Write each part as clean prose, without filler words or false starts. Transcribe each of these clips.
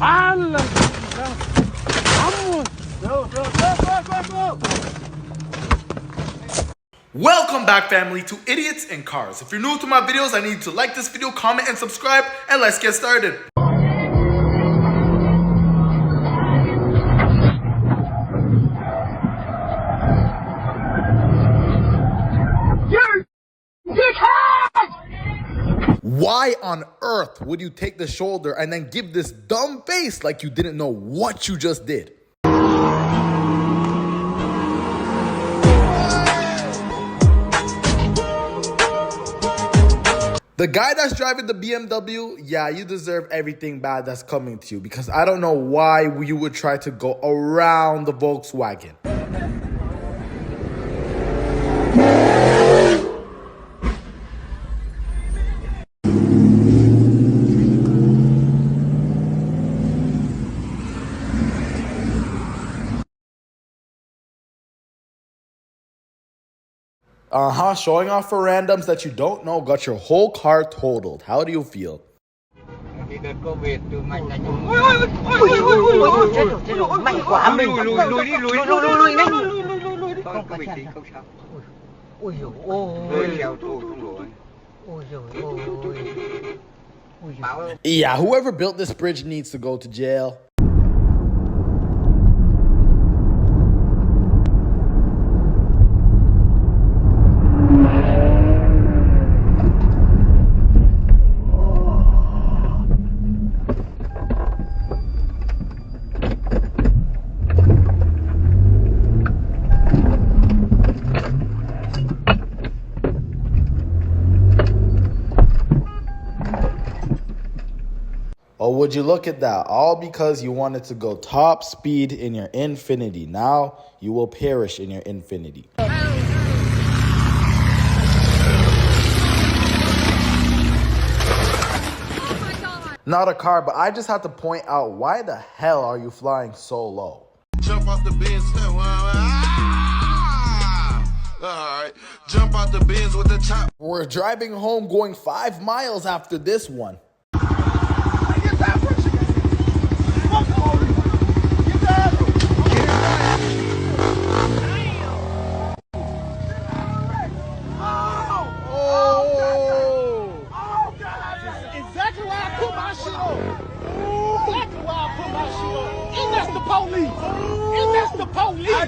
¡Hala! ¡Vamos! ¡Go, go, go, go, go, go! Welcome back, family, to Idiots and Cars. If you're new to my videos, I need you to like this video, comment, and subscribe, and let's get started. Why on earth would you take the shoulder and then give this dumb face like you didn't know what you just did? The guy that's driving the BMW, yeah, you deserve everything bad that's coming to you, because I don't know why you would try to go around the Volkswagen. Showing off for randoms that you don't know got your whole car totaled. How do you feel? Yeah, whoever built this bridge needs to go to jail. Oh, would you look at that? All because you wanted to go top speed in your Infiniti. Now you will perish in your Infiniti. Not a car, but I just have to point out, why the hell are you flying so low? Jump off the Benz. Alright. Jump off the Benz with the top. We're driving home going 5 miles after this one.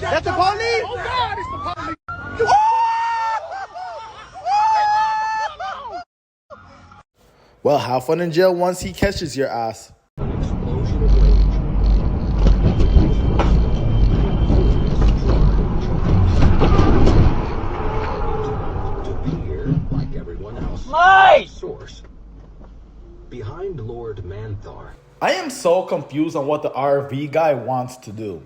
That's the police! Oh God, it's the police! Well, have fun in jail once he catches your ass. An explosion of rage. To be here like everyone else. Nice! Source. Behind Lord Manthar. I am so confused on what the RV guy wants to do.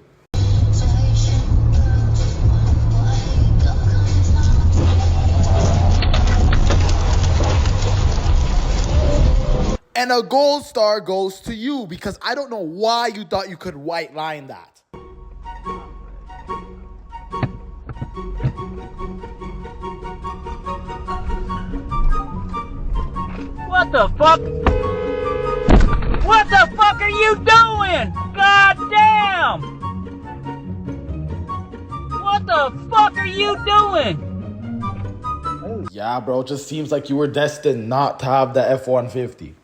And a gold star goes to you, because I don't know why you thought you could white line that. What the fuck? What the fuck are you doing? God damn! What the fuck are you doing? Yeah, bro, it just seems like you were destined not to have the F-150.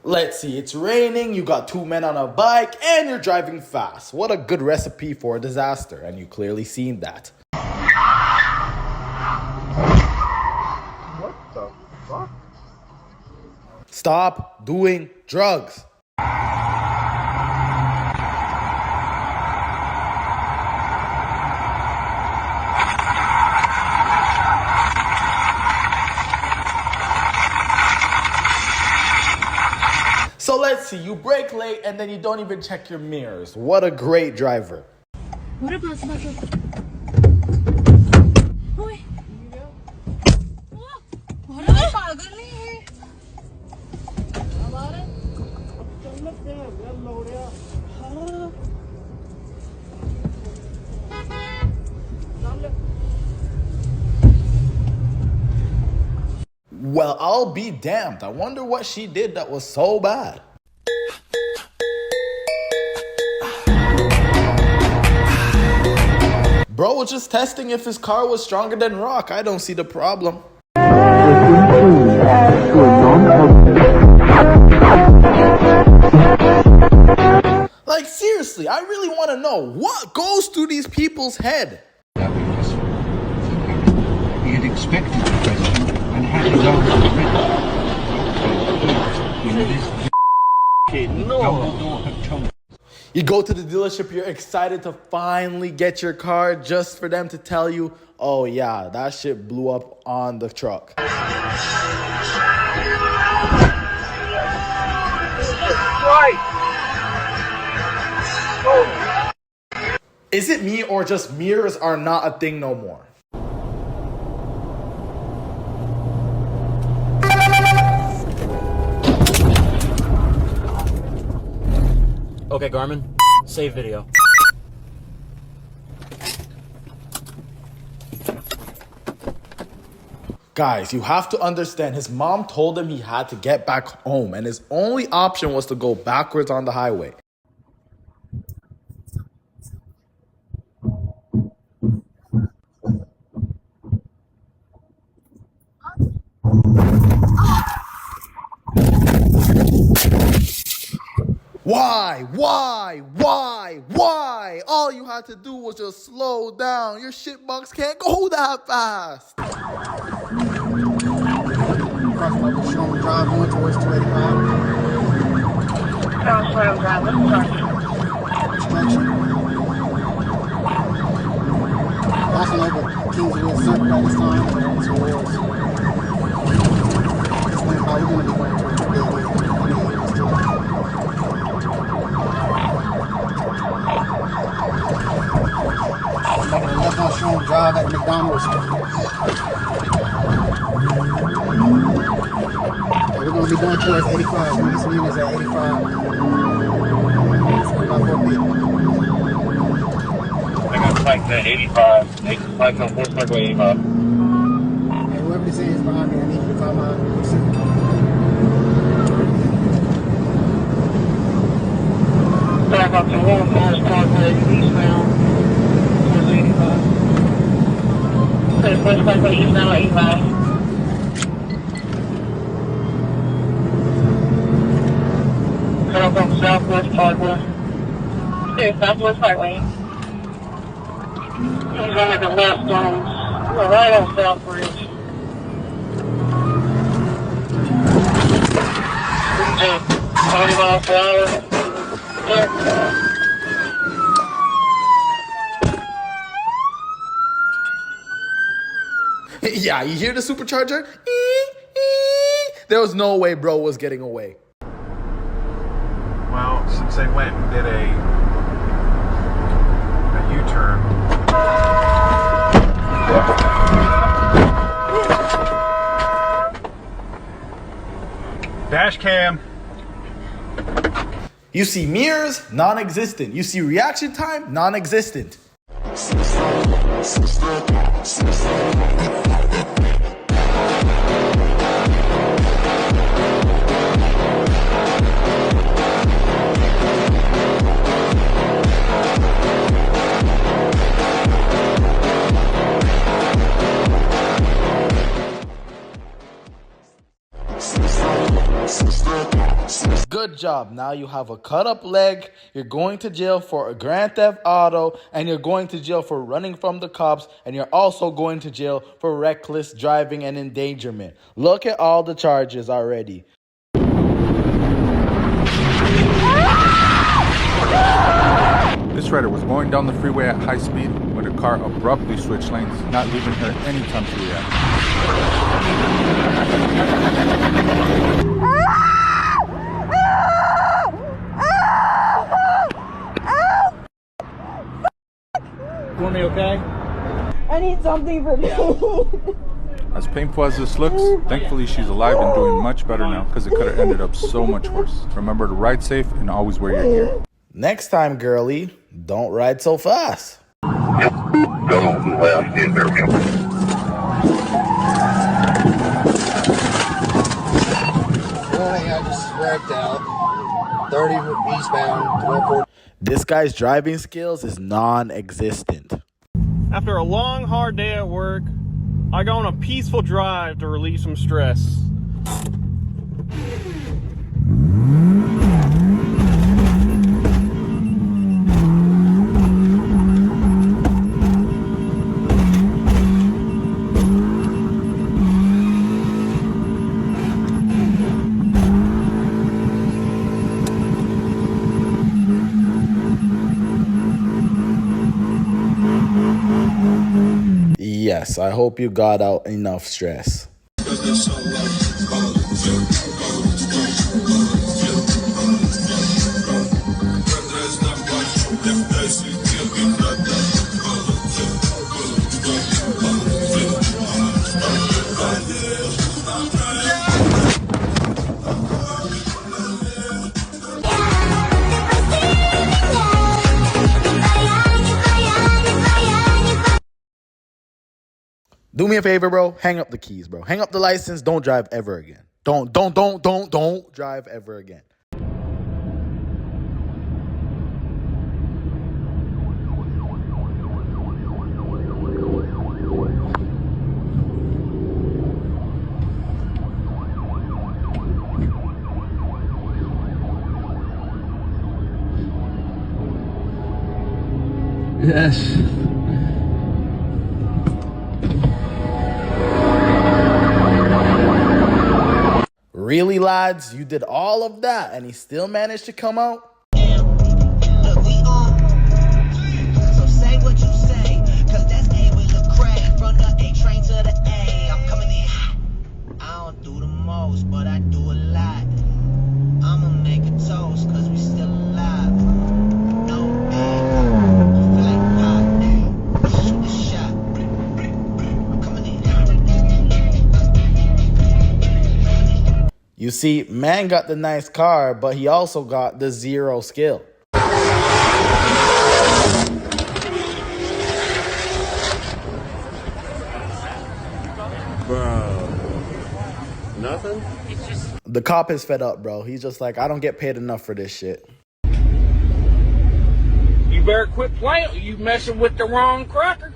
Let's see, it's raining, you got 2 men on a bike, and you're driving fast. What a good recipe for a disaster, and you clearly seen that. What the fuck? Stop doing drugs. So let's see, you brake late and then you don't even check your mirrors. What a great driver. What about Well, I'll be damned. I wonder what she did that was so bad. Bro was just testing if his car was stronger than rock. I don't see the problem. Like, seriously, I really want to know what goes through these people's head. He had expected the question and had his answer ready. Dumbledore had told. You go to the dealership, you're excited to finally get your car just for them to tell you, oh yeah, that shit blew up on the truck. Is it me or just mirrors are not a thing no more? Okay, Garmin, save video. Guys, you have to understand, his mom told him he had to get back home, and his only option was to go backwards on the highway. Why? All you had to do was just slow down. Your shitbox can't go that fast. Sean Drive going towards 285. Crossroad Drive, what's the Construction. Also over Kingswood Circle by this time, but on towards. We're going to be going towards the building. Left on Sean Drive at McDonald's. We're going to be going towards 85. This meeting is at 85. I got spiked at 85. They spiked on 4th Parkway 85. And whoever this is behind me, I need you to come out. Back up to 1 Forest Parkway, eastbound, towards 85. Okay, Forest Parkway, eastbound, 85. Cut off on Southwest Parkway. Okay, Southwest Parkway. He's on the left on, we're right on South Bridge. Okay, 20 miles per hour. Yeah, you hear the supercharger? There was no way bro was getting away. Well, since they went and did a U-turn. Dash cam. You see mirrors, non-existent. You see reaction time, non-existent. Good job. Now you have a cut up leg. You're going to jail for a Grand Theft Auto, and you're going to jail for running from the cops, and you're also going to jail for reckless driving and endangerment. Look at all the charges already. This rider was going down the freeway at high speed when a car abruptly switched lanes, not leaving her any time to react. You want me okay? I need something for me. As painful as this looks, thankfully she's alive and doing much better now because it could have ended up so much worse. Remember to ride safe and always wear your gear. Next time, girlie, don't ride so fast. Don't left in there. direct out. 30 eastbound, 1240. This guy's driving skills is non-existent. After a long, hard day at work, I go on a peaceful drive to relieve some stress. Yes, I hope you got out enough stress. Do me a favor, bro. Hang up the keys, bro. Hang up the license. Don't drive ever again. Don't drive ever again. Yes. Really, lads? You did all of that and he still managed to come out? So say what you say, cause that's A with Lecrae. From the A train to the A, I'm coming in hot. I don't do the most, but I do a lot. I'ma make a toast, cause we still alive. No A, flight pop, shoot a shot. I'm coming in. You see, man got the nice car, but he also got the zero skill. Bro, nothing? The cop is fed up, bro. He's just like, I don't get paid enough for this shit. You better quit playing. You messing with the wrong cracker.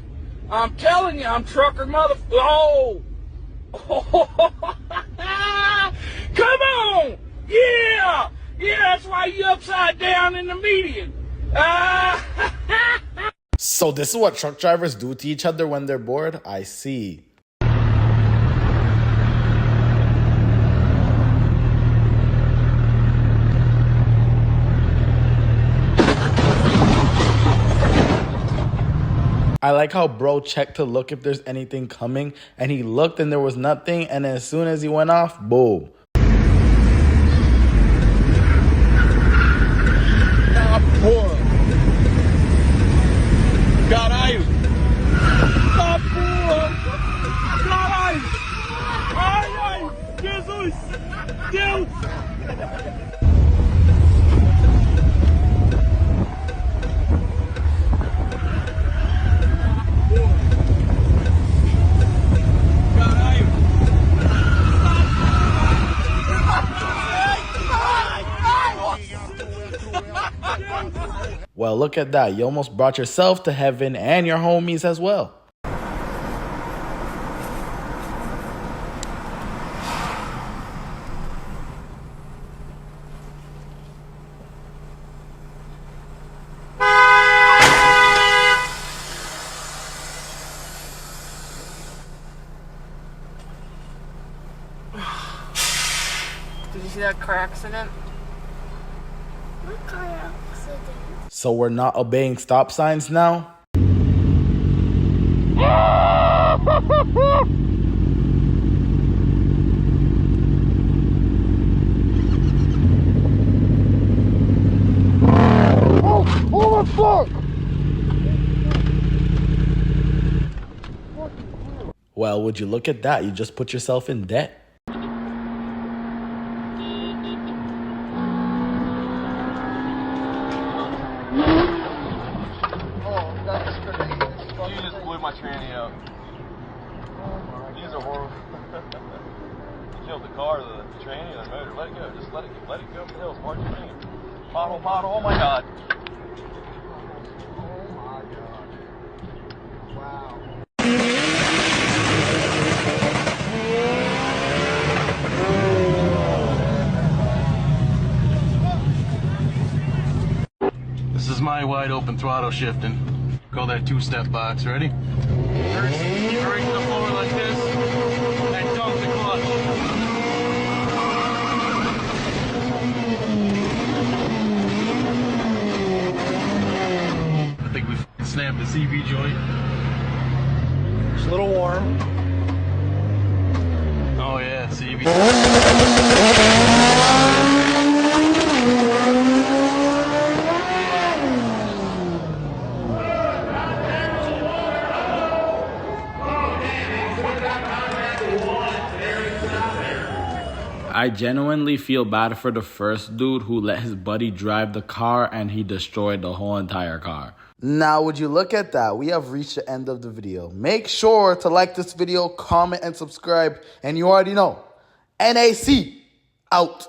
I'm telling you, I'm trucker mother. Oh. Come on! Yeah! Yeah, that's why you upside down in the median. So this is what truck drivers do to each other when they're bored? I see. I like how bro checked to look if there's anything coming, and he looked and there was nothing, and as soon as he went off, boom. Caralho! Tá porra! Caralho! Ai, ai! Jesus! Deus! Well, look at that. You almost brought yourself to heaven and your homies as well. Did you see that car accident? What car accident? So we're not obeying stop signs now? Oh my fuck! Well, would you look at that? You just put yourself in debt. You just blew my tranny out. These are horrible. killed the car, the tranny, or the motor. Let it go. Just let it go up the hill as hard as you can. Pothole, oh my God. This is my wide open throttle shifting. Call that two-step box. Ready? First, you brake the floor like this, and dump the clutch. I think we snapped the CV joint. It's a little warm. Oh yeah, CV. I genuinely feel bad for the first dude who let his buddy drive the car and he destroyed the whole entire car. Now, would you look at that? We have reached the end of the video. Make sure to like this video, comment, and subscribe. And you already know, NAC out.